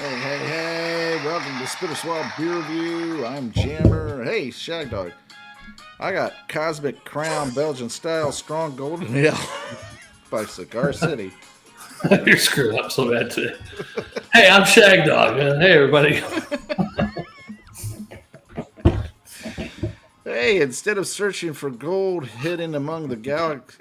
Hey, welcome to Spitter Swab Beer Review. I'm Jammer. Hey, Shagdog. I got Cosmic Crown Belgian Style Strong Golden Ale by Cigar City. You're screwed up so bad today. Hey, I'm Shagdog. Hey, everybody. Hey, instead of searching for gold hidden among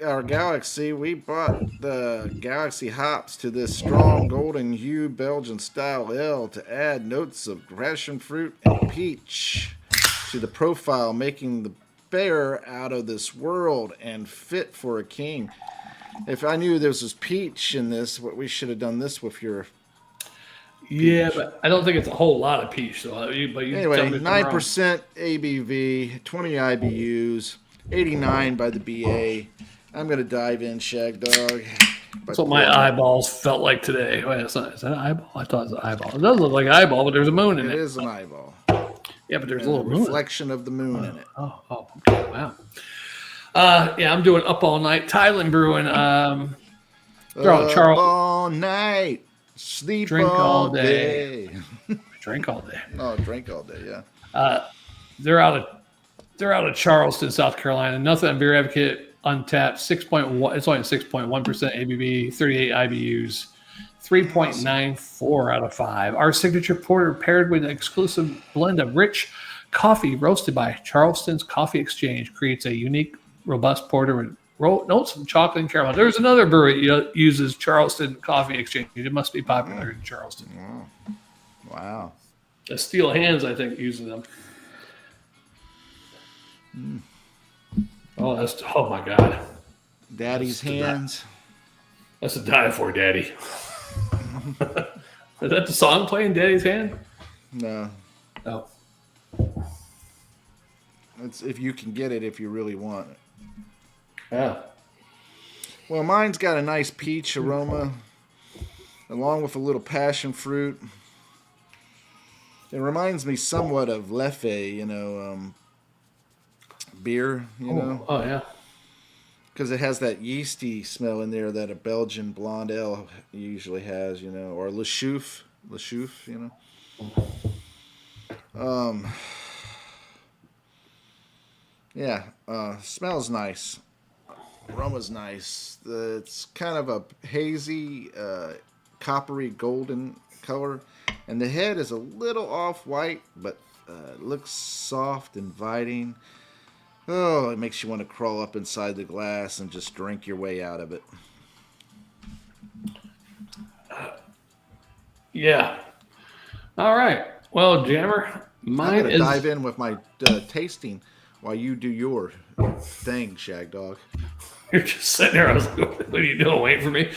our galaxy, we brought the galaxy hops to this strong golden hue Belgian style ale to add notes of passion fruit and peach to the profile, making the bear out of this world and fit for a king. If I knew there was peach in this, what we should have done this with your. Yeah, but I don't think it's a whole lot of peach, though. Anyway, 9% ABV, 20 IBUs, 89 by the BA. I'm going to dive in, Shagdog. That's what my eyeballs felt like today. Wait, is that an eyeball? I thought it was an eyeball. It does look like an eyeball, but there's a moon in it. It is an eyeball. Yeah, but there's and a little reflection of the moon in it. Oh, okay, wow. Yeah, I'm doing Up All Night. Tideland Brewing. Up all night. Sleep drink all day. Drink all day. Oh, drink all day, yeah. They're out of Charleston, South Carolina. Nothing on Beer Advocate, Untapped, 6.1. It's only 6.1% ABV, 38 IBUs, 3.94 out of 5. Our signature porter paired with an exclusive blend of rich coffee roasted by Charleston's Coffee Exchange creates a unique, robust porter with notes of chocolate and caramel. There's another brewery that uses Charleston Coffee Exchange. It must be popular in Charleston. Wow. The Steel Hands, I think, uses them. Oh my God. Daddy's Hands. That's a die for, Daddy. Is that the song playing, Daddy's Hand? No. Oh. It's if you can get it if you really want it. Yeah. Well, mine's got a nice peach aroma, along with a little passion fruit. It reminds me somewhat of Leffe, beer, Oh, yeah. Because it has that yeasty smell in there that a Belgian blonde ale usually has, or Le Chouffe, Yeah, smells nice. Aroma's nice. It's kind of a hazy, coppery golden color. And the head is a little off-white, but looks soft, inviting. Oh, it makes you want to crawl up inside the glass and just drink your way out of it. Yeah. All right. Well, Jammer, I'm going to dive in with my tasting while you do your thing, Shagdog. You're just sitting there. I was like, what are you doing? Waiting for me?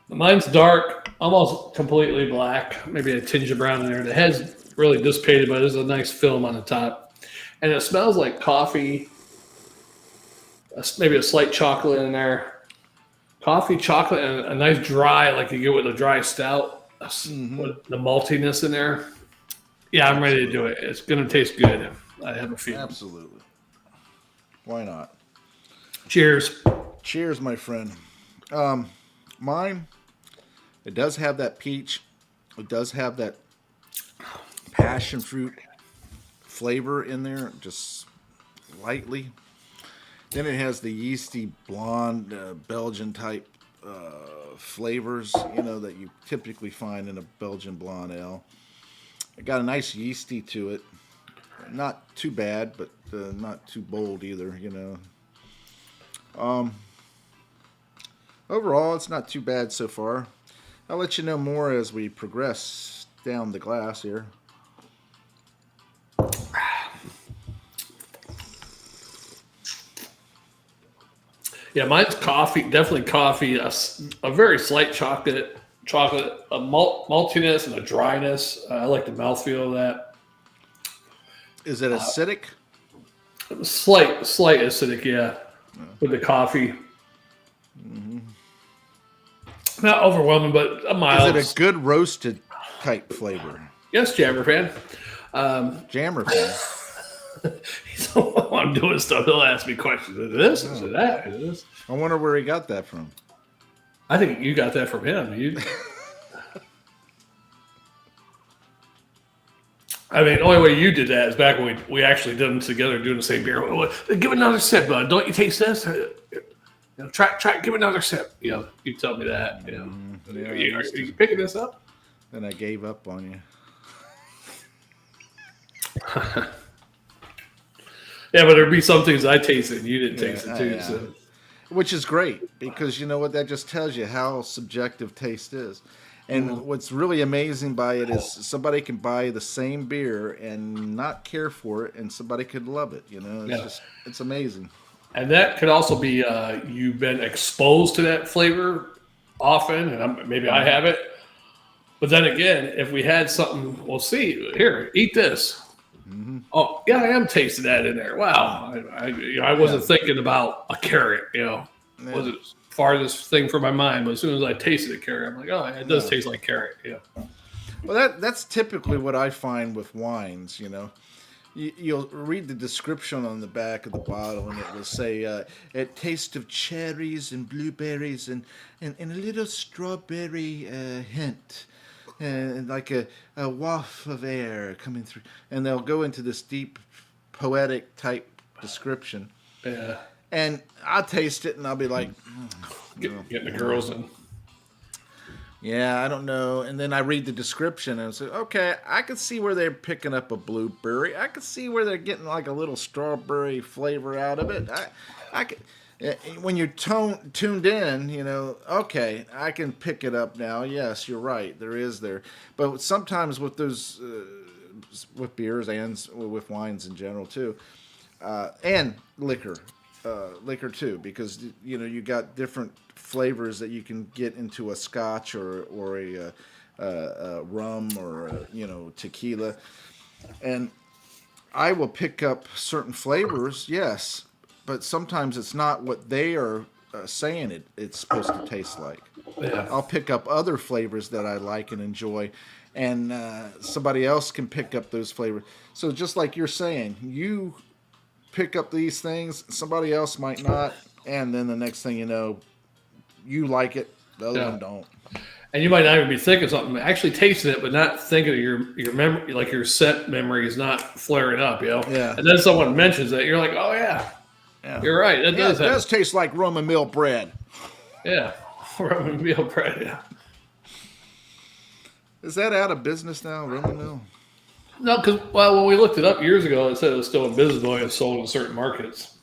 Mine's dark, almost completely black, maybe a tinge of brown in there. The head's really dissipated, but there's a nice film on the top. And it smells like coffee, maybe a slight chocolate in there. Coffee, chocolate, and a nice dry, like you get with a dry stout, with the maltiness in there. Yeah, I'm ready to do it. It's going to taste good. I have a feeling. Absolutely. Why not? Cheers. Cheers, my friend. Mine, it does have that peach. It does have that passion fruit flavor in there, just lightly. Then it has the yeasty blonde Belgian type flavors, that you typically find in a Belgian blonde ale. It got a nice yeasty to it. Not too bad, but not too bold either, Overall, it's not too bad so far. I'll let you know more as we progress down the glass here. Yeah, mine's coffee, definitely coffee, a very slight chocolate, a maltiness and a dryness. I like the mouthfeel of that. Is it acidic? Slight acidic, yeah, with the coffee. Mm-hmm. Not overwhelming, but a mild. Is it a good roasted type flavor? Yes, Jammer fan. Jammer fan. While I'm doing stuff, he'll ask me questions. Is it this? Is it that? Is it this? I wonder where he got that from. I think you got that from him. I mean, the only way you did that is back when we actually did them together doing the same beer. Give it another sip, bud. Don't you taste this? Try, give it another sip. You tell me that. Are you picking this up? Then I gave up on you. Yeah, but there'd be some things I tasted and you didn't taste it too. Yeah. So. Which is great because you know what, that just tells you how subjective taste is. And what's really amazing by it is somebody can buy the same beer and not care for it, and somebody could love it. It's amazing. And that could also be you've been exposed to that flavor often, and maybe I haven't. But then again, if we had something, we'll see. Here, eat this. Mm-hmm. Oh, yeah, I am tasting that in there. Wow. I wasn't thinking about a carrot, wasn't farthest thing from my mind, but as soon as I tasted a carrot, I'm like, oh, it does taste like carrot. Yeah. Well, that's typically what I find with wines. You'll read the description on the back of the bottle, and it will say a taste of cherries and blueberries and a little strawberry hint, and like a waft of air coming through. And they'll go into this deep, poetic type description. Yeah. And I'll taste it, and I'll be like, getting the girls in. Yeah, I don't know. And then I read the description, and say, okay, I can see where they're picking up a blueberry. I can see where they're getting like a little strawberry flavor out of it. I can, when you're tuned in, okay, I can pick it up now. Yes, you're right. There is there. But sometimes with those, with beers and with wines in general too, and liquor too, because you got different flavors that you can get into a scotch or a rum or tequila, and I will pick up certain flavors, yes, but sometimes it's not what they are saying it's supposed to taste like. Yeah. I'll pick up other flavors that I like and enjoy, and somebody else can pick up those flavors. So just like you're saying, you pick up these things, somebody else might not, and then the next thing you know, you like it, the other one don't. And you might not even be thinking something, actually tasting it, but not thinking of your memory, like your set memory is not flaring up, Yeah. And then someone mentions it, you're like, oh yeah. You're right. It does taste like Roman meal bread. Yeah, Roman meal bread. Yeah. Is that out of business now, Roman meal? No, because when we looked it up years ago, it said it was still in business, but it was sold in certain markets.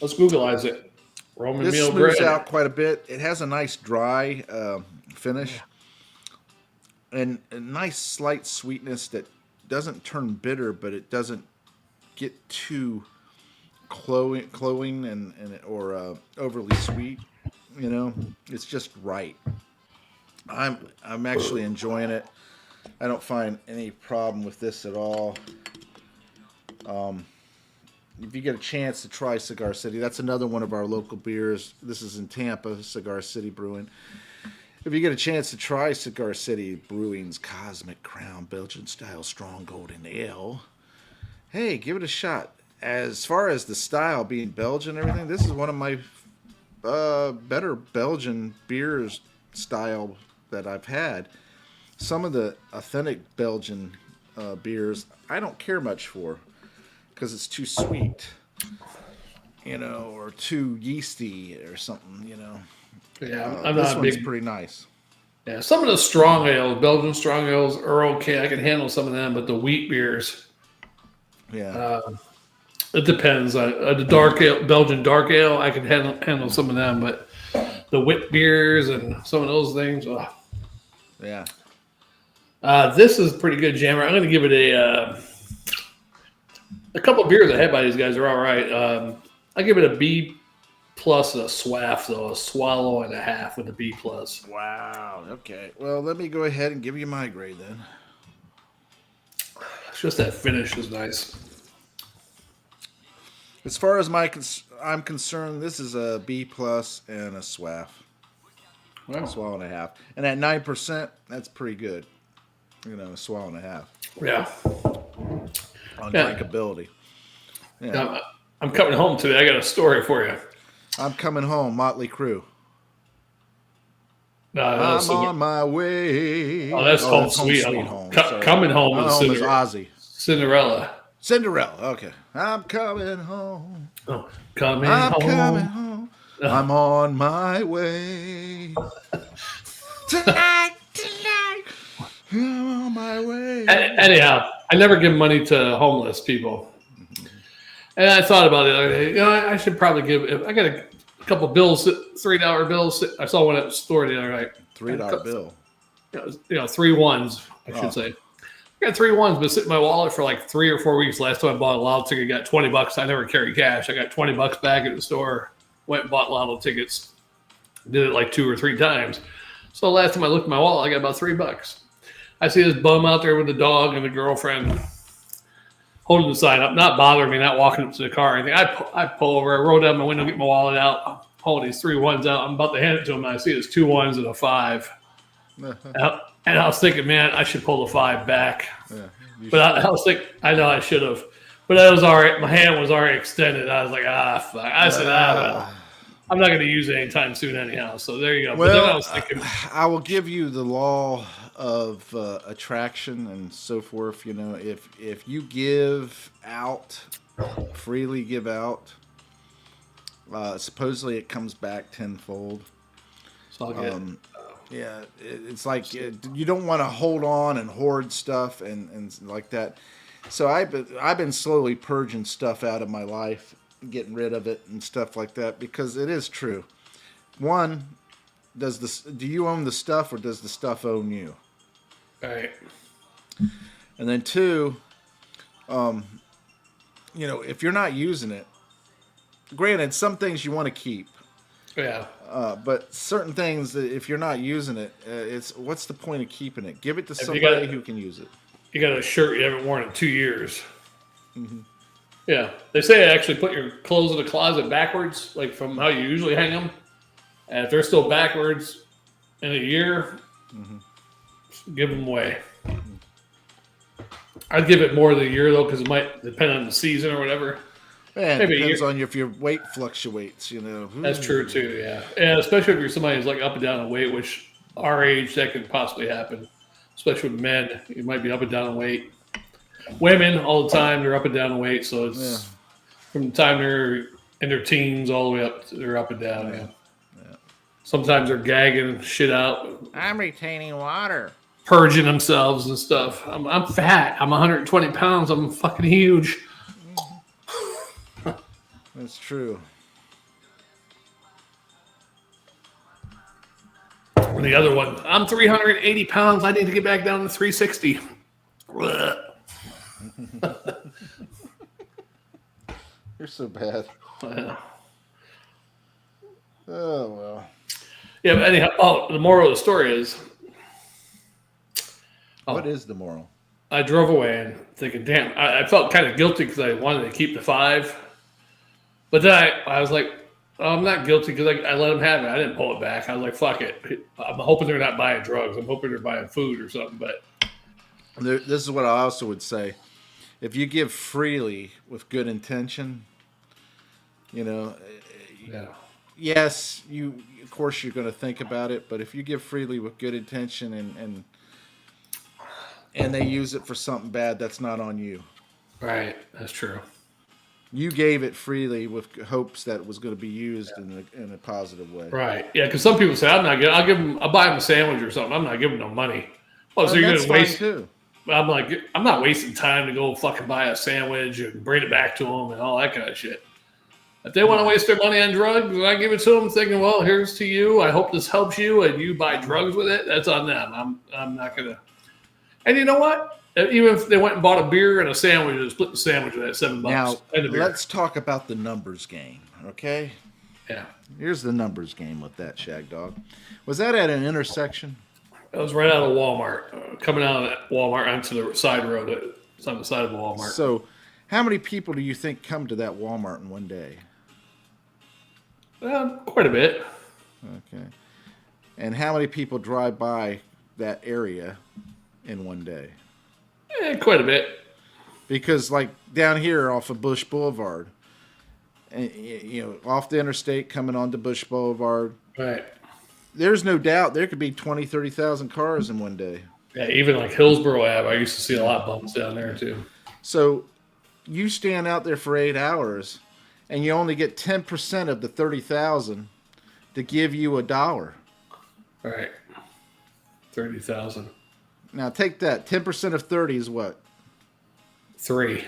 Let's Googleize it. Roman meal bread. This smooths out quite a bit. It has a nice dry finish and a nice slight sweetness that doesn't turn bitter, but it doesn't get too cloying or overly sweet. It's just right. I'm actually enjoying it. I don't find any problem with this at all. If you get a chance to try Cigar City, that's another one of our local beers. This is in Tampa, Cigar City Brewing. If you get a chance to try Cigar City Brewing's Cosmic Crown Belgian style strong golden ale, hey, give it a shot. As far as the style being Belgian and everything, this is one of my better Belgian beers style that I've had. Some of the authentic Belgian beers I don't care much for because it's too sweet, or too yeasty or something, Yeah, I'm this not a one's big. pretty nice. Yeah, some of the strong ales, Belgian strong ales, are okay. I can handle some of them, but the wheat beers, Yeah. It depends. The dark ale, Belgian dark ale, I can handle some of them, but the wit beers and some of those things. Yeah. This is pretty good, Jammer. I'm going to give it a couple of beers I had by these guys are all right. I give it a B plus a swaff, though, a swallow and a half with a B plus. Wow. Okay. Well, let me go ahead and give you my grade then. It's just that finish is nice. As far as I'm concerned, this is a B plus and a swaff. Wow. A swallow and a half. And at 9%, that's pretty good. A swallow and a half. Yeah. On drinkability. Yeah. I'm coming home today. I got a story for you. I'm coming home, Motley Crue. I'm on my way. Oh, that's Home that's Sweet Home. Home. Sorry. Coming Home Coming is Home is Ozzy. Cinderella. Cinderella. Okay. I'm coming home. Oh, coming I'm home. coming home. I'm on my way. Tonight. I'm on my way. Anyhow, I never give money to homeless people. And I thought about it the other day. You know, I should probably give. I got a couple bills, $3 bills. I saw one at the store the other night. $3 bill. You know, 3 ones, I should say. I got 3 ones, but sitting in my wallet for like 3 or 4 weeks. Last time I bought a lotto ticket, got $20. I never carry cash. I got $20 back at the store. Went and bought lotto tickets. Did it like 2 or 3 times. So last time I looked at my wallet, I got about $3. I see this bum out there with the dog and the girlfriend holding the sign up, not bothering me, not walking up to the car or anything. I pull over, I roll down my window, get my wallet out, pull these 3 ones out. I'm about to hand it to him, and I see it's 2 ones and a 5. And I was thinking, man, I should pull the 5 back. Yeah, but I was thinking, I know I should have. But that was all right. My hand was already extended. I was like, fuck. I said, I'm not going to use it anytime soon anyhow. So there you go. Well, but then I was thinking, I will give you the law of attraction and so forth. You know, if you give out, freely give out, supposedly it comes back tenfold. it's all good. Yeah, it's like you don't want to hold on and hoard stuff and like that. So I've been slowly purging stuff out of my life, getting rid of it and stuff like that, because it is true. One, do you own the stuff, or does the stuff own you? All right. And then 2, you know, if you're not using it, granted, some things you want to keep. Yeah. But certain things, if you're not using it, it's what's the point of keeping it? Give it to somebody who can use it. You got a shirt you haven't worn in 2 years. Mm-hmm. Yeah. They say actually put your clothes in the closet backwards, like from how you usually hang them. And if they're still backwards in a year, give them away. I'd give it more than a year, though, because it might depend on the season or whatever. And it depends on if your weight fluctuates, you know. That's true, too, yeah. And especially if you're somebody who's like up and down in weight, which our age, that could possibly happen. Especially with men, you might be up and down in weight. Women, all the time, they're up and down in weight. So it's from the time they're in their teens all the way up, they're up and down. Yeah. Sometimes they're gagging shit out. I'm retaining water. Purging themselves and stuff. I'm fat. I'm 120 pounds. I'm fucking huge. That's true. And the other one, I'm 380 pounds. I need to get back down to 360. You're so bad. Oh, well. Yeah, but anyhow, the moral of the story is... What is the moral? I drove away and thinking, damn, I felt kind of guilty because I wanted to keep the 5. But then I was like, I'm not guilty because I let them have it. I didn't pull it back. I was like, fuck it. I'm hoping they're not buying drugs. I'm hoping they're buying food or something. But this is what I also would say. If you give freely with good intention, you know, yes, of course you're going to think about it. But if you give freely with good intention and they use it for something bad, that's not on you. Right. That's true. You gave it freely with hopes that it was going to be used in a positive way. Right. Yeah, because some people say, I'm not good. I'll buy them a sandwich or something. I'm not giving them money. Oh, so you're going to waste too. I'm like, I'm not wasting time to go fucking buy a sandwich and bring it back to them and all that kind of shit. If they want to waste their money on drugs, and I give it to them thinking, well, here's to you. I hope this helps you, and you buy drugs with it. That's on them. I'm not going to. And you know what? Even if they went and bought a beer and a sandwich and split the sandwich with that $7. Now, let's talk about the numbers game, okay? Yeah. Here's the numbers game with that, Shagdog. Was that at an intersection? It was right out of Walmart, coming out of that Walmart onto the side road. It's on the side of Walmart. So, how many people do you think come to that Walmart in one day? Quite a bit. Okay. And how many people drive by that area in one day? Quite a bit. Because, like, down here off of Bush Boulevard, and, you know, off the interstate coming onto Bush Boulevard, right? there's no doubt there could be 20, 30,000 cars in one day. Yeah, even like Hillsboro Ave, I used to see a lot of bums down there too. So you stand out there for 8 hours, and you only get 10% of the 30,000 to give you $1. All right, 30,000. Now take that. 10% of 30 is what? 3.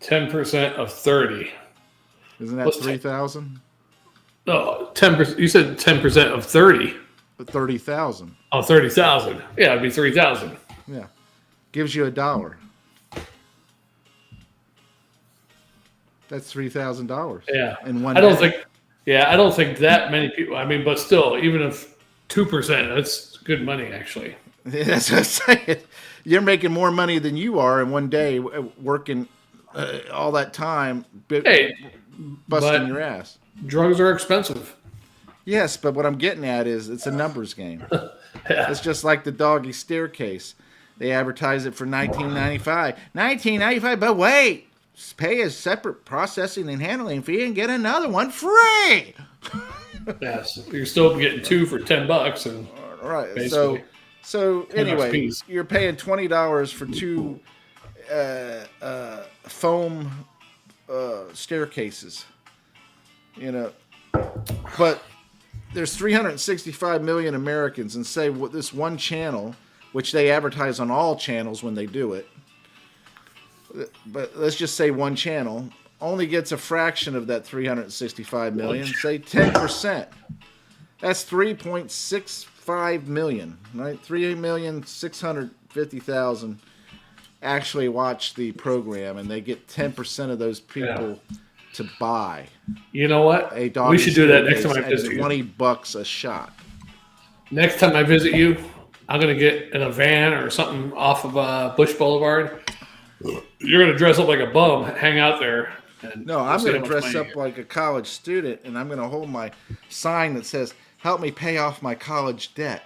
10% of 30. Isn't that 3,000? No, 10%. You said 10% of 30. 30,000. Oh, 30,000. Yeah, it'd be 3,000. Yeah, gives you $1. That's $3,000. Yeah, in one I don't day. think. Yeah, I don't think that many people. I mean, but still, even if 2%, that's good money actually. That's what I'm saying. You're making more money than you are in one day working all that time, Hey, busting your ass. Drugs are expensive. Yes, but what I'm getting at is it's a numbers game. Yeah. It's just like the doggy staircase. They advertise it for $19.95. $19.95, but wait, pay a separate processing and handling fee and get another one free. Yes, you're still getting 2 for $10, and Right. basically. So anyway, piece. you're paying $20 for 2 foam staircases. You know, but there's 365 million Americans, and say what this one channel, which they advertise on all channels when they do it, but let's just say one channel only gets a fraction of that 365 million, say 10%. That's 3.65 million, right? 3,650,000 actually watch the program, and they get 10% of those people to buy. You know what? We should do that next time I visit you. $20 a shot. Next time I visit you, I'm going to get in a van or something off of Bush Boulevard. You're going to dress up like a bum, hang out there. And No, I'm going to dress up like a college student, and I'm going to hold my sign that says, "Help me pay off my college debt."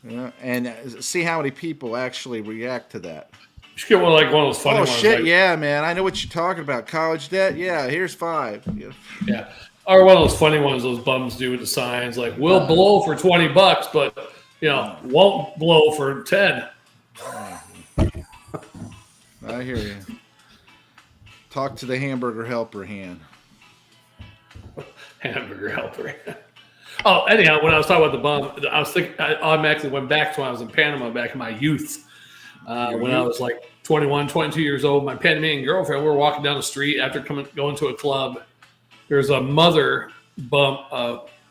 Yeah, and see how many people actually react to that. You should get one of those funny ones. Oh, shit, yeah, man. I know what you're talking about. College debt? Yeah, here's 5. Yeah. Or one of those funny ones those bums do with the signs, like, we'll blow for $20, but, won't blow for 10. I hear you. Talk to the hamburger helper hand. Hamburger helper. Oh, anyhow, when I was talking about the bum, I was thinking, I automatically went back to when I was in Panama back in my youth. When I was like 21, 22 years old, my Panamanian girlfriend, we were walking down the street after going to a club. There's a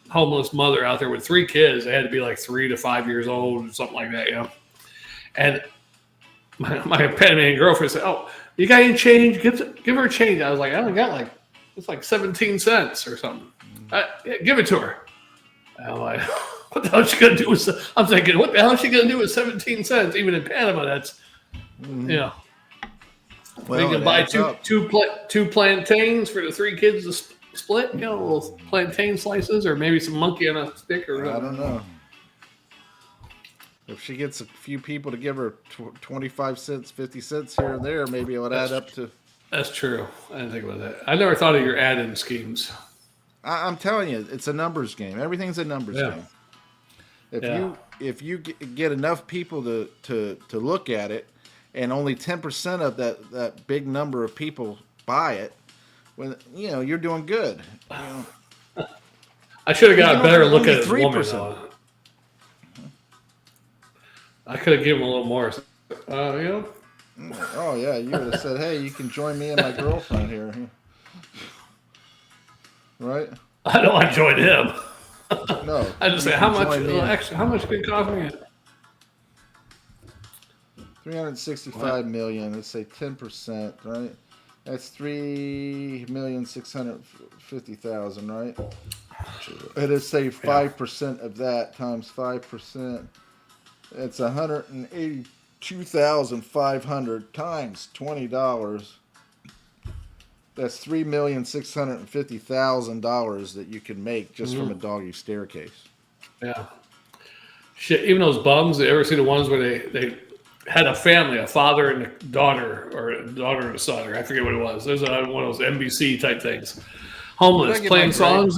homeless mother out there with 3 kids. They had to be like 3 to 5 years old or something like that, And my Panamanian girlfriend said, "Oh, you got any change? Give her a change." I was like, "I only got it's like 17 cents or something. Give it to her." And I'm like, what the hell is she going to do with, I'm thinking, what the hell is she going to do with 17 cents? Even in Panama, that's, Well, you can buy two plantains for the 3 kids to split, little plantain slices, or maybe some monkey on a stick, or I don't know. If she gets a few people to give her 25 cents, 50 cents here and there, maybe it would add up to. That's true. I didn't think about that. I never thought of your add-in schemes. I'm telling you, it's a numbers game. Everything's a numbers game. If you get enough people to look at it, and only 10% of that big number of people buy it, well, you're doing good. I should have got a better look at it. 3%. I could have given him a little more. Oh yeah, you would have said, "Hey, you can join me and my girlfriend here." Right? I don't want to join him. No. I just say, how much could it cost me? 365 million. Let's say 10%, right? That's 3,650,000, right? And let's say 5% of that times 5%. It's 182,500 times $20. That's $3,650,000 that you can make just from a doggy staircase. Yeah. Shit, even those bums, you ever see the ones where they had a family, a father and a daughter, or a daughter and a son, or I forget what it was. There's one of those NBC type things. Homeless, playing songs.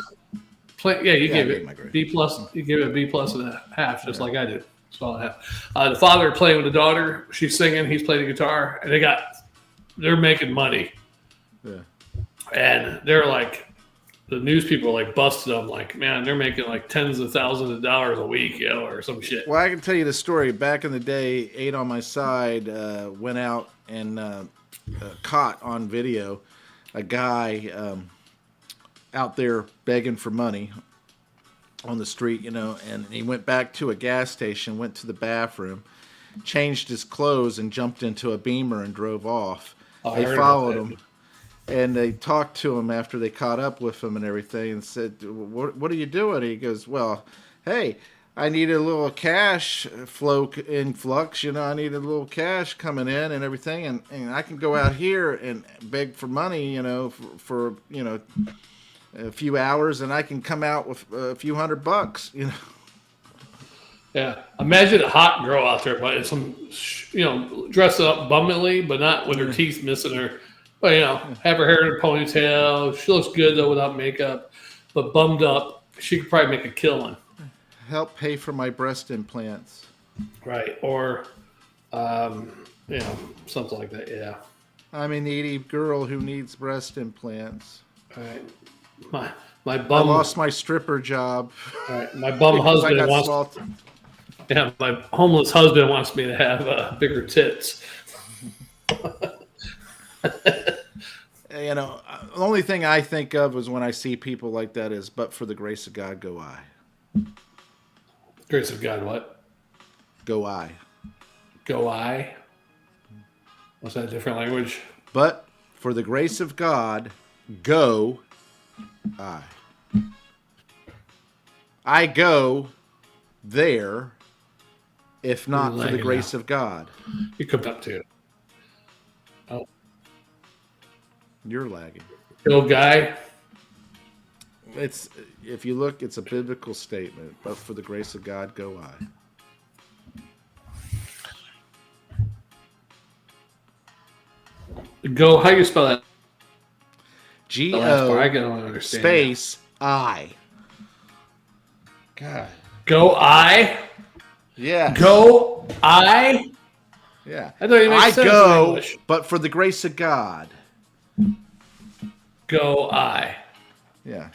You gave it B plus. You gave it a B plus and a half, just like I did. That's all I have. The father playing with the daughter. She's singing. He's playing the guitar, and they're making money. Yeah. And they're like, the news people like busted them. Like, man, they're making like tens of thousands of dollars a week, or some shit. Well, I can tell you the story. Back in the day, 8 on My Side went out and caught on video a guy out there begging for money on the street, and he went back to a gas station, went to the bathroom, changed his clothes, and jumped into a Beamer and drove off. They followed him, and they talked to him after they caught up with him and everything, and said, what are you doing? He goes, well, hey, I need a little cash flow influx, I need a little cash coming in and everything, and I can go out here and beg for money, for a few hours, and I can come out with a few $100, Yeah, imagine a hot girl out there, but some, dressed up bummingly, but not with her teeth missing her. But have her hair in a ponytail. She looks good though without makeup, but bummed up. She could probably make a killing. Help pay for my breast implants. Right, or something like that. Yeah. I'm a needy girl who needs breast implants. Right. My bum. I lost my stripper job. Right. My bum husband wants. Yeah, my homeless husband wants me to have bigger tits. The only thing I think of is when I see people like that is, but for the grace of God, go I. Grace of God, what? Go I. Go I? What's that, a different language? But for the grace of God, go I. I go there, if not for the grace of God. You come up to it. Oh. You're lagging. Go guy. If you look, it's a biblical statement. But for the grace of God, go I. Go. How you spell that? G-O I don't understand space I. God. Go I. Yeah. Go I. Yeah. I don't even make sense go, in English. But for the grace of God. Go I. Yeah.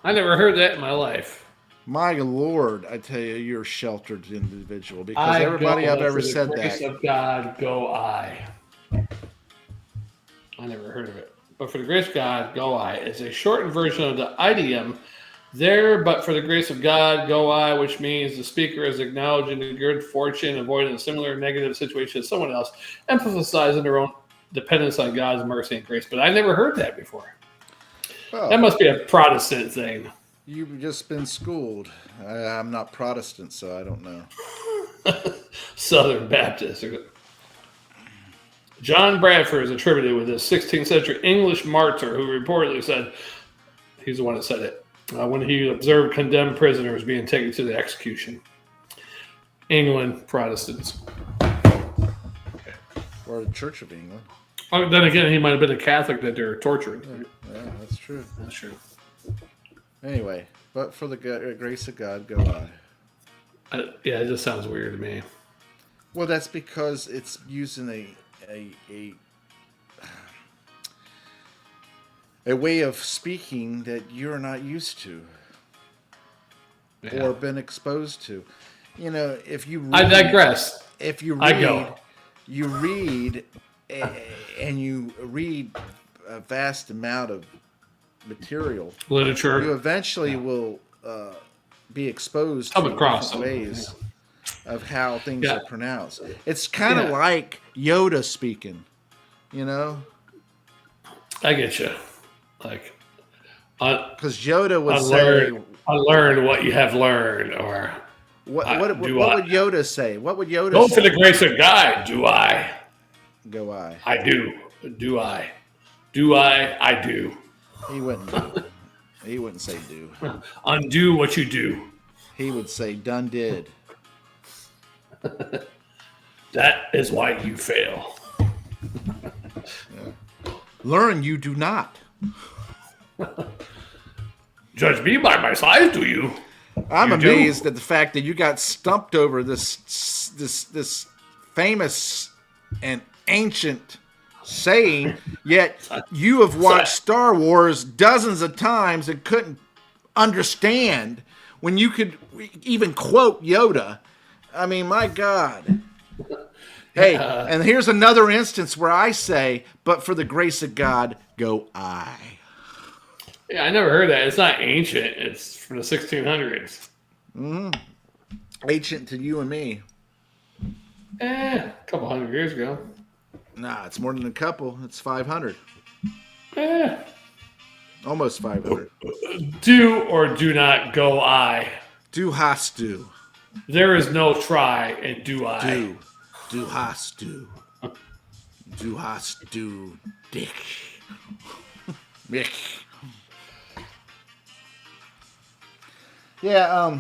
I never heard that in my life. My Lord, I tell you, you're a sheltered individual because everybody I've ever said that. For the grace of God, go I. I never heard of it. But for the grace of God, go I. It's a shortened version of the idiom. There, but for the grace of God, go I, which means the speaker is acknowledging the good fortune, avoiding a similar negative situation as someone else, emphasizing their own dependence on God's mercy and grace. But I never heard that before. Well, that must be a Protestant thing. You've just been schooled. I'm not Protestant, so I don't know. Southern Baptist. John Bradford is attributed with this 16th century English martyr who reportedly said, he's the one that said it, when he observed condemned prisoners being taken to the execution. England, Protestants. Or the Church of England. Oh, then again, he might have been a Catholic that they're torturing. Yeah, that's true. That's true. Anyway, but for the grace of God, go I. Yeah, it just sounds weird to me. Well, that's because it's using a way of speaking that you're not used to or been exposed to. If you read, I digress. If you read, and you read a vast amount of material, literature, you eventually will be exposed to different ways of how things are pronounced. It's kind of like Yoda speaking, I get you. Because Yoda would say, "I learned what you have learned," or what would Yoda say? What would Yoda go say? For the grace of God, do I? Go I. I do. Do I? Do I? I do. He wouldn't do. He wouldn't say do. Undo what you do. He would say done did. That is why you fail. Learn you do not. Judge me by my size, do you? I'm You amazed at the fact that you got stumped over this famous and ancient saying, yet you have watched Star Wars dozens of times and couldn't understand when you could even quote Yoda. I mean, my God. Hey, and here's another instance where I say, but for the grace of God, go I. Yeah, I never heard that. It's not ancient. It's from the 1600s. Ancient to you and me. A couple hundred years ago. Nah, it's more than a couple. It's 500. Eh. Almost 500. Do or do not go I. Do has do. There is no try in do I. Do has do. Do has do. Dick. Mick. Yeah,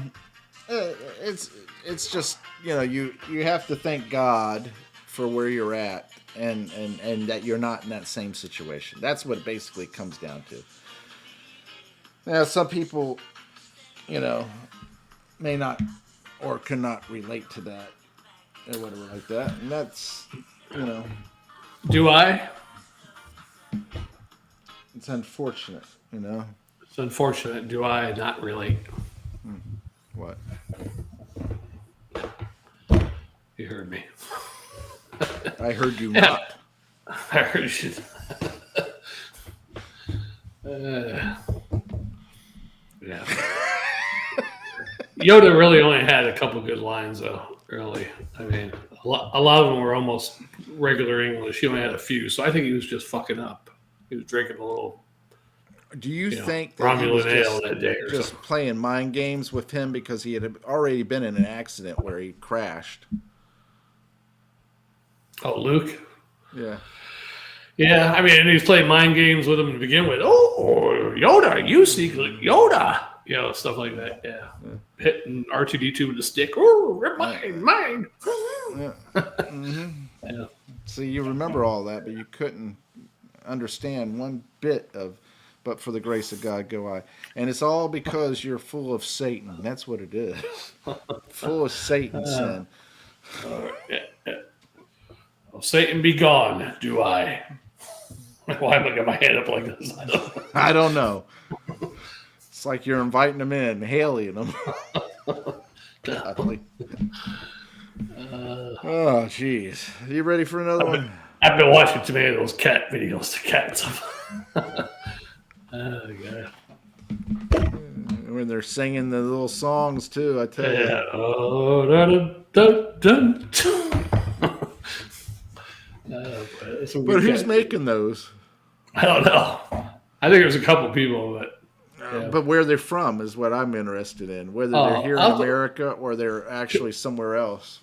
it's just, you have to thank God for where you're at and that you're not in that same situation. That's what it basically comes down to. Now, some people, may not or cannot relate to that or whatever like that. And that's, Do I? it's unfortunate, It's unfortunate. Do I not relate? What? You heard me. I heard you not. I heard you. Yeah. Yoda really only had a couple good lines, though. Really, I mean, a lot of them were almost regular English. He only had a few, so I think he was just fucking up. He was drinking a little. Do you think that he Romulan was ale that day or just something? playing mind games with him because he had already been in an accident where he crashed? Oh, Luke. Yeah. Yeah, I mean, and he's playing mind games with him to begin with. Oh, Yoda, you secret Yoda. Stuff like that. Yeah. Hitting R2D2 with a stick. Oh, mine. Yeah. Mm-hmm. Yeah. See, you remember all that, but you couldn't understand one bit of, but for the grace of God go I. And it's all because you're full of Satan. That's what it is. Full of Satan sin. Well, Satan be gone, do I? Why am I got my hand up like this? I don't know. It's like you're inviting them in, hailing them. Godly. Oh, jeez. You ready for another one? I've been watching too many of those cat videos. The cats. Oh, God. When they're singing the little songs, too, I tell you. Yeah. Oh, dun, dun, dun, dun. But who's making those? I don't know. I think there's a couple people, but. Yeah. But where they're from is what I'm interested in. Whether they're here in America or they're actually somewhere else.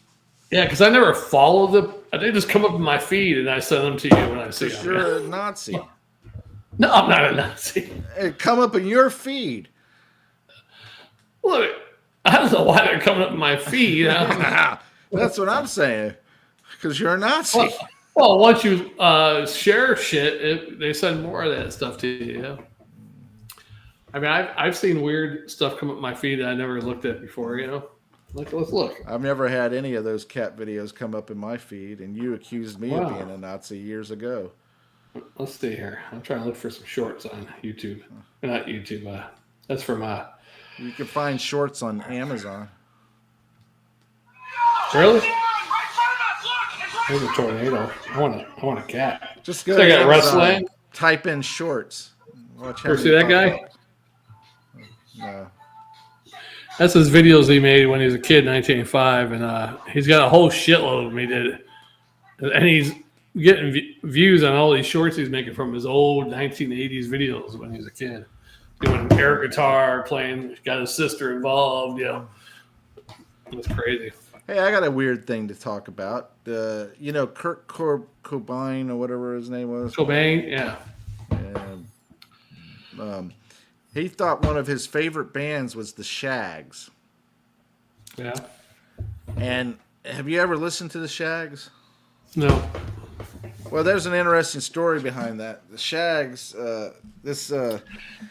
Yeah, because I never follow them. They just come up in my feed, and I send them to you when I see them. You're a Nazi. No, I'm not a Nazi. It come up in your feed. Look, I don't know why they're coming up in my feed. That's what I'm saying. Because you're a Nazi. Well, once you share shit, they send more of that stuff to you. Yeah. I mean, I've seen weird stuff come up my feed that I never looked at before. Let's look. I've never had any of those cat videos come up in my feed, and you accused me of being a Nazi years ago. Let's see here. I'm trying to look for some shorts on YouTube. Not YouTube. That's from You can find shorts on Amazon. Really? There's a tornado. I want a cat. Just go to to Amazon, wrestling. type in shorts. Watch how Ever see that guy? No. That's his videos he made when he was a kid in 1985, and he's got a whole shitload of them he did. And he's getting views on all these shorts he's making from his old 1980s videos when he was a kid. Doing air guitar, playing, got his sister involved, It's crazy. Hey, I got a weird thing to talk about. Kurt Cobain or whatever his name was. Cobain, yeah. And, he thought one of his favorite bands was the Shags. Yeah. And have you ever listened to the Shags? No. Well, there's an interesting story behind that. The Shags,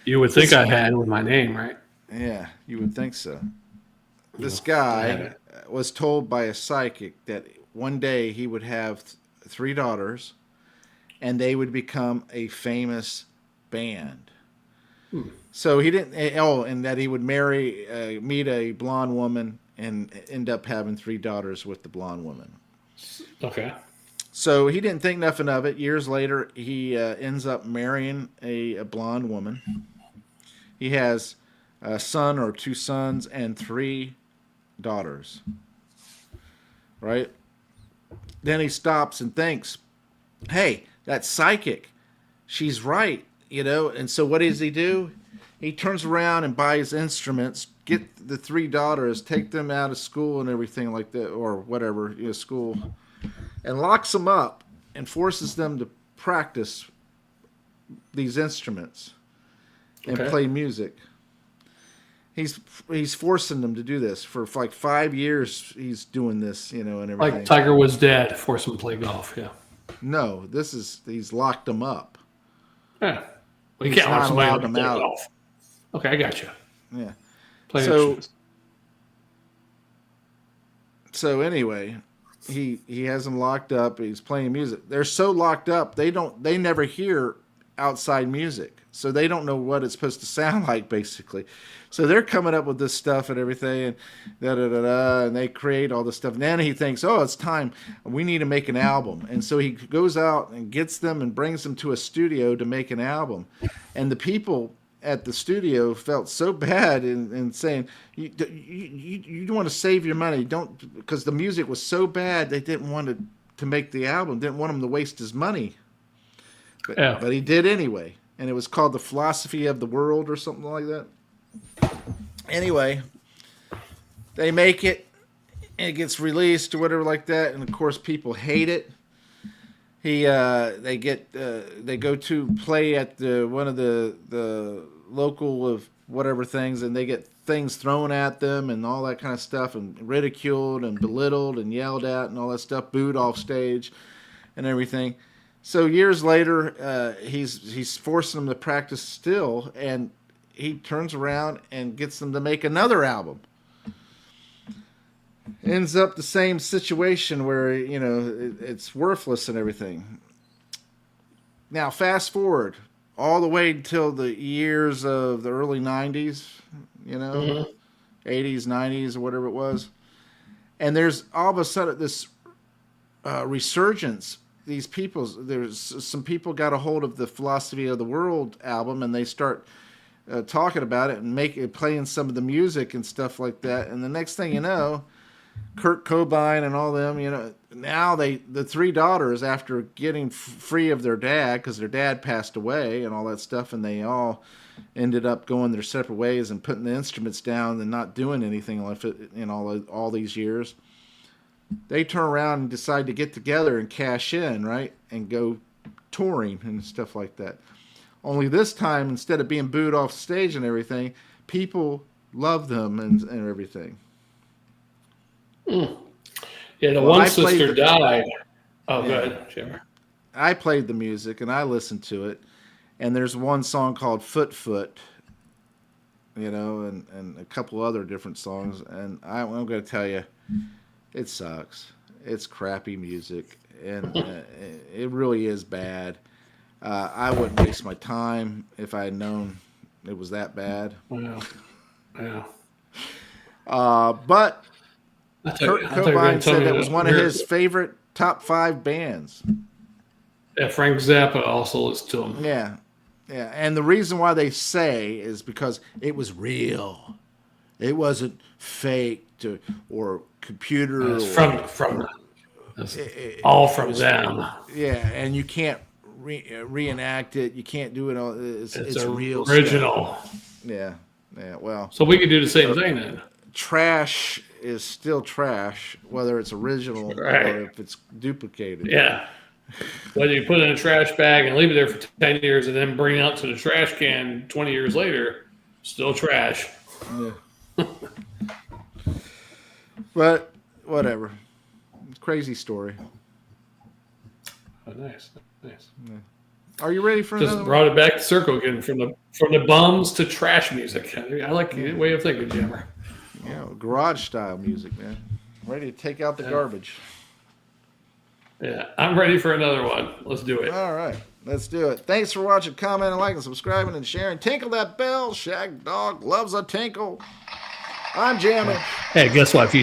You would think I had with my name, right? yeah, you would think so. This I guy had was told by a psychic that one day he would have three daughters, and they would become a famous band. So he didn't. Oh, and that he would meet a blonde woman, and end up having three daughters with the blonde woman. Okay. So he didn't think nothing of it. Years later, he ends up marrying a blonde woman. He has a son or two sons and three daughters. Right? Then he stops and thinks, hey, that psychic, she's right, And so what does he do? He turns around and buys instruments, get the three daughters, take them out of school and everything like that, or whatever, school, and locks them up and forces them to practice these instruments and play music. He's forcing them to do this for like 5 years. He's doing this, and everything. Like Tiger Woods' dad forced him to play golf. Yeah. No, he's locked them up. Yeah. Well, you can't lock somebody up to play out. golf. Okay, I got you. Yeah. Play So anyway, he has them locked up. He's playing music. They're so locked up they never hear outside music, so they don't know what it's supposed to sound like, basically. So they're coming up with this stuff and everything, and and they create all this stuff. And then he thinks, oh, it's time. We need to make an album. And so he goes out and gets them and brings them to a studio to make an album. And the people at the studio felt so bad in saying, you want to save your money, don't, because the music was so bad they didn't want to make the album, didn't want him to waste his money. But he did anyway, and it was called The Philosophy of the World or something like that. Anyway, they make it, and it gets released or whatever like that, and of course people hate it. They go to play at one of the local of whatever things, and they get things thrown at them and all that kind of stuff, and ridiculed and belittled and yelled at and all that stuff, booed off stage and everything. So years later, he's forcing them to practice still, and he turns around and gets them to make another album. Ends up the same situation where, it's worthless and everything. Now, fast forward all the way until the years of the early 90s, 80s, 90s, or whatever it was. And there's all of a sudden this resurgence. There's some people got a hold of the Philosophy of the World album, and they start talking about it and playing some of the music and stuff like that. And the next thing you know, Kurt Cobain and all them, now the three daughters, after getting free of their dad, because their dad passed away and all that stuff, and they all ended up going their separate ways and putting the instruments down and not doing anything like it in all these years. They turn around and decide to get together and cash in, right, and go touring and stuff like that. Only this time, instead of being booed off stage and everything, people love them and everything. Yeah, one sister died. Oh, go ahead, Jimmy. I played the music and I listened to it, and there's one song called Foot Foot, and a couple other different songs, and I'm going to tell you, it sucks. It's crappy music, and it really is bad. I wouldn't waste my time if I had known it was that bad. Yeah. But Kurt Cobain said it was one of his favorite top 5 bands. Yeah, Frank Zappa also listened to him. Yeah. And the reason why they say is because it was real. It wasn't faked or computer. It's from all from them. Yeah, and you can't reenact it. You can't do it all. It's real original stuff. Yeah. Well, so we could do the same thing then. Trash is still trash, whether it's original or if it's duplicated. Yeah. Whether you put it in a trash bag and leave it there for 10 years and then bring it out to the trash can 20 years later, still trash. Yeah. But whatever. Crazy story. Oh, nice. Yeah. Are you ready for Just another brought it back to circle again from the bums to trash music. I like your way of thinking, Jammer. Yeah, garage style music, man. Ready to take out the garbage. Yeah, I'm ready for another one. Let's do it. All right, let's do it. Thanks for watching, commenting, liking, subscribing, and sharing. Tinkle that bell. Shagdog loves a tinkle. I'm Jammer. Hey, guess what? If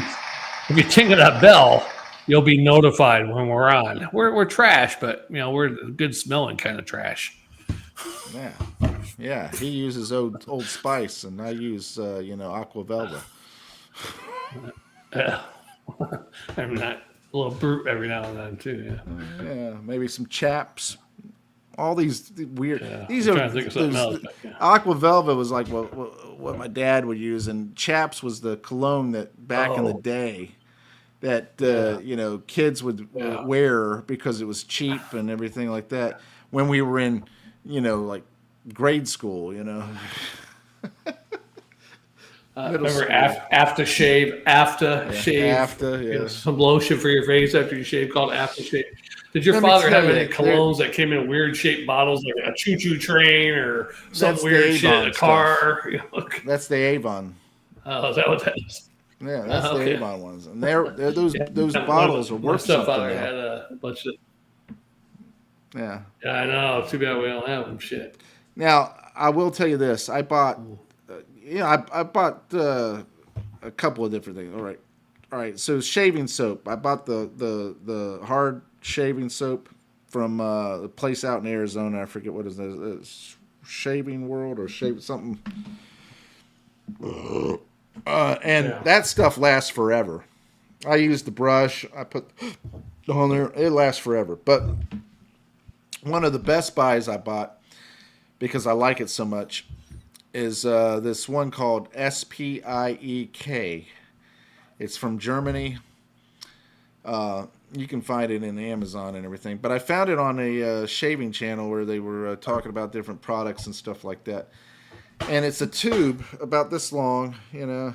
you tinkle that bell, you'll be notified when we're on. We're trash, but we're good smelling kind of trash. Yeah. He uses Old Spice, and I use Aqua Velva. I'm not a little brute every now and then too. Yeah, maybe some chaps. All these weird. Yeah, these I'm are trying to think of something else. Aqua Velva was like what my dad would use, and chaps was the cologne that back in the day that kids would wear because it was cheap and everything like that when we were in like grade school. Remember aftershave, some lotion for your face after you shave called aftershave. Did your father have any colognes that came in weird shaped bottles, like a choo-choo train or some weird shit in a car? That's the Avon. Oh, is that what that is? Yeah, that's the Avon ones, and they're those bottles are worth something. Father had a bunch of. Yeah, I know. Too bad we don't have them. Shit. Now I will tell you this: I bought. I bought a couple of different things. All right. So shaving soap. I bought the hard shaving soap from a place out in Arizona. I forget what it is. Shaving World or Shave something. That stuff lasts forever. I use the brush. I put on there. It lasts forever. But one of the best buys I bought because I like it so much is this one called SPIEK. It's from Germany. You can find it in Amazon and everything. But I found it on a shaving channel where they were talking about different products and stuff like that. And it's a tube about this long, and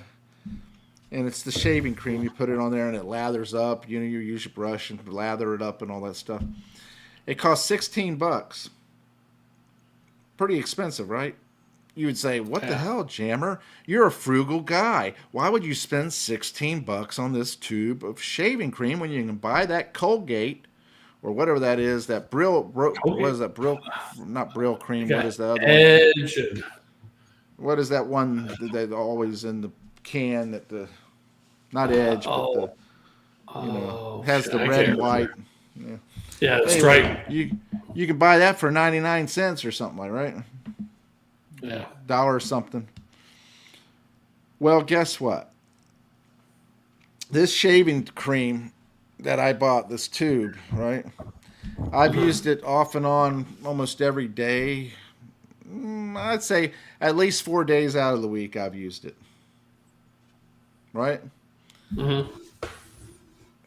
it's the shaving cream. You put it on there and it lathers up. You use your brush and lather it up and all that stuff. It costs $16. Pretty expensive, right? You would say, what the hell, Jammer? You're a frugal guy. Why would you spend $16 on this tube of shaving cream when you can buy that Colgate or whatever that is, that Brill, what is that? Brill, not Brill cream. What is the other Edge. one? What is that one that always in the can that not Edge, but has the red and white. Yeah, that's right. You can buy that for 99 cents or something like right? Yeah. $1 or something. Well, guess what? This shaving cream that I bought, this tube, right? I've used it off and on almost every day. I'd say at least 4 days out of the week I've used it. Right? Mm-hmm.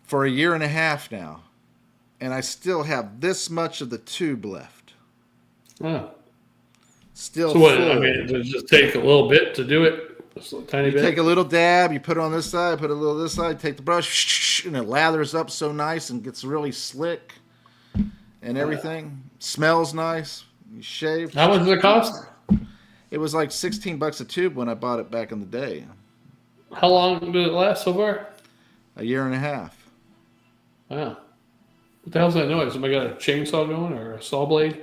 For a year and a half now. And I still have this much of the tube left. Oh. Still so what? full. I mean, does it just take a little bit to do it? Just a tiny bit. Take a little dab. You put it on this side. Put a little this side. Take the brush, and it lathers up so nice and gets really slick, and everything smells nice. You shave. How much does it cost? It was like $16 a tube when I bought it back in the day. How long did it last so far? A year and a half. Wow. What the hell's that noise? Somebody got a chainsaw going or a saw blade?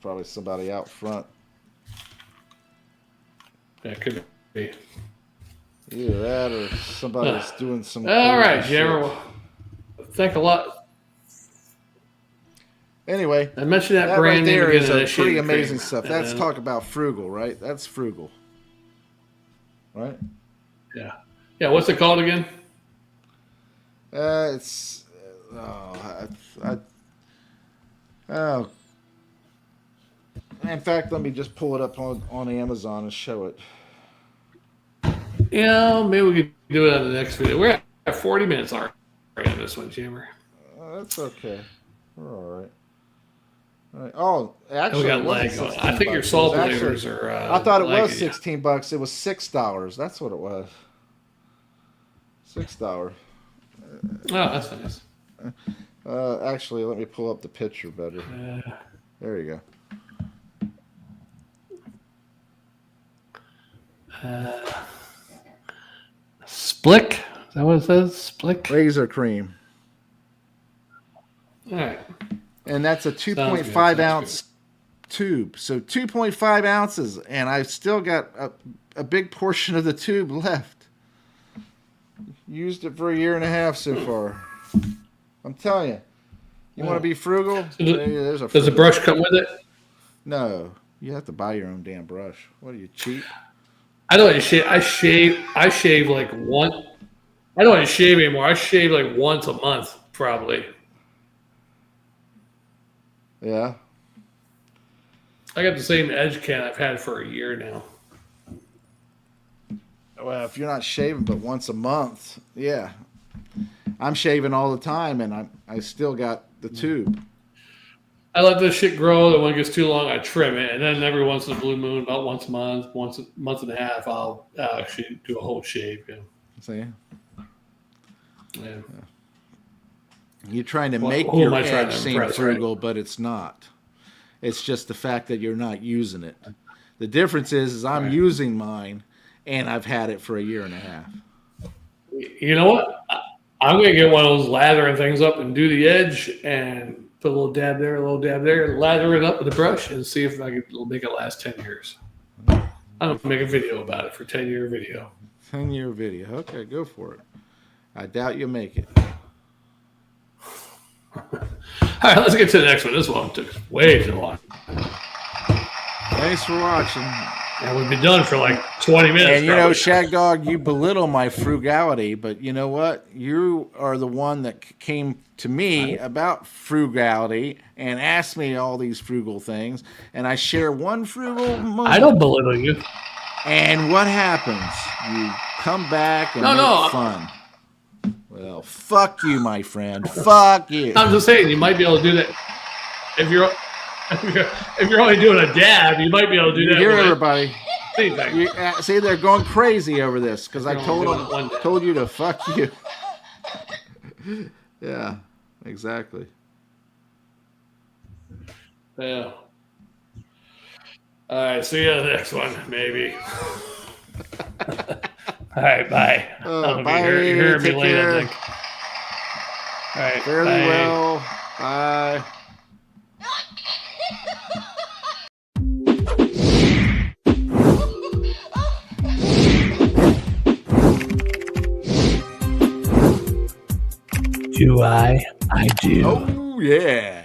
Probably somebody out front. Yeah, it could be. Either that or somebody's doing some. All right, Jammer. Well, thank a lot. Anyway, I mentioned that right brand there name is again. a pretty amazing stuff. That's talk about frugal, right? That's frugal, right? Yeah. Yeah. What's it called again? It's oh. In fact, let me just pull it up on Amazon and show it. Yeah, maybe we could do it on the next video. We're at 40 minutes already on this one, Jammer. That's okay. We're all right. All right. Oh, actually, we got lag going. I think your salt flavors are. I thought it was $16. It was $6. That's what it was. $6. that's nice. Actually, let me pull up the picture better. There you go. Splick? Is that what it says? Splick? Razor cream. All right. And that's a 2.5 ounce tube. So 2.5 ounces, and I've still got a big portion of the tube left. Used it for a year and a half so far. I'm telling you. You want to be frugal? So does the brush come with it? No. You have to buy your own damn brush. What are you, cheap? I don't shave. I shave like one. I don't shave anymore. I shave like once a month, probably. Yeah. I got the same edge can I've had for a year now. Well, if you're not shaving but once a month, yeah. I'm shaving all the time, and I still got the tube. I let this shit grow. Then when it gets too long, I trim it, and then every once in a blue moon, about once a month, once a month and a half, I'll actually do a whole shave. Yeah. See? Yeah. You're trying to make your edge seem frugal, but it's not. It's just the fact that you're not using it. The difference is I'm using mine, and I've had it for a year and a half. You know what? I'm going to get one of those lathering things up and do the edge and put a little dab there, lather it up with a brush and see if I can make it last 10 years. I'm going to make a video about it for 10-year video. 10-year video. Okay, go for it. I doubt you'll make it. All right, let's get to the next one. This one took way too long. Thanks for watching. And we've been done for like 20 minutes. And you know, Shagdog, you belittle my frugality, but you know what? You are the one that came to me about frugality and asked me all these frugal things, and I share one frugal moment. I don't belittle you. And what happens? You come back and make fun. Well, fuck you, my friend. Fuck you. I'm just saying, you might be able to do that if you're only doing a dab. You might be able to do that. Hear everybody. See, they're going crazy over this because I told you to fuck you. Yeah, exactly. Yeah. All right, see you in the next one, maybe. All right, bye. Bye. You're hearing me later, I think. All right, fairly bye. well. Bye. Do I? I do. Oh, yeah.